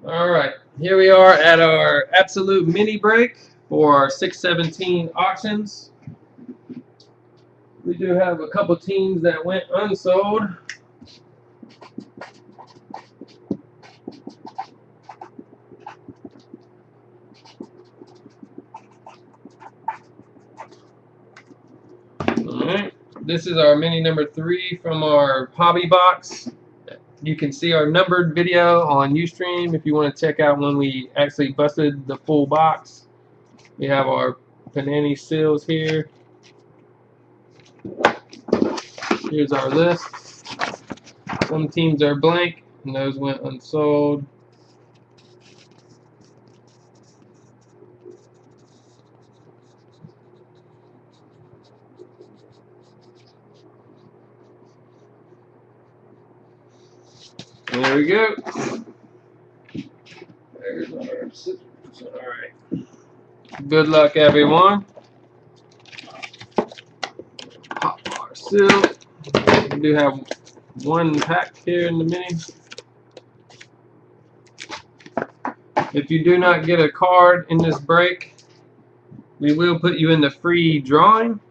Alright, here we are at our absolute mini break for our 617 auctions. We do have a couple teams that went unsold. Alright, this is our mini number 3 from our hobby box. You can see our numbered video on Ustream if you want to check out when we actually busted the full box. We have our Panini seals here. Here's our list. Some teams are blank and those went unsold. There we go. There's our scissors. Alright. Good luck, everyone. Pop our seal. We do have one pack here in the mini. If you do not get a card in this break, we will put you in the free drawing.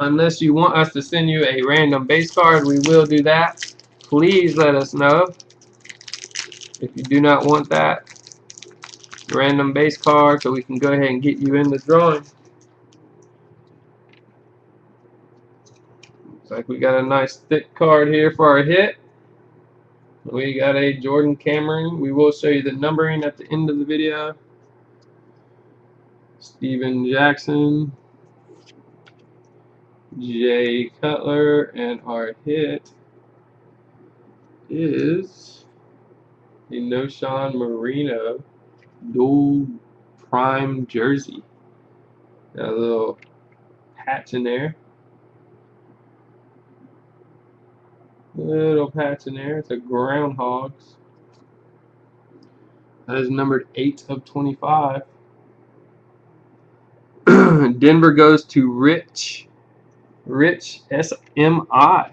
Unless you want us to send you a random base card, we will do that. Please let us know if you do not want that random base card so we can go ahead and get you in the drawing. Looks like we got a nice thick card here for our hit. We got a Jordan Cameron. We will show you the numbering at the end of the video. Steven Jackson, Jay Cutler, and our hit is a Noshawn Marino dual prime jersey. Got a little patch in there. Little patch in there. It's a Groundhogs. That is numbered 8 of 25. Denver goes to Rich SMI.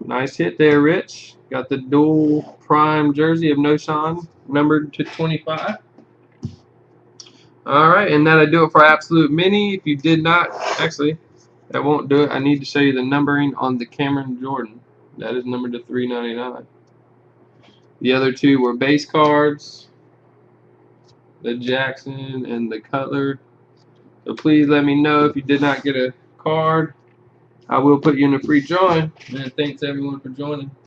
Nice hit there, Rich. Got the dual prime jersey of Noshawn, numbered to 25. Alright, and that'll do it for Absolute Mini. If you did not, actually, that won't do it. I need to show you the numbering on the Cameron Jordan. That is numbered to 399. The other two were base cards, the Jackson and the Cutler. So please let me know if you did not get a card. I will put you in a free drawing. And thanks everyone for joining.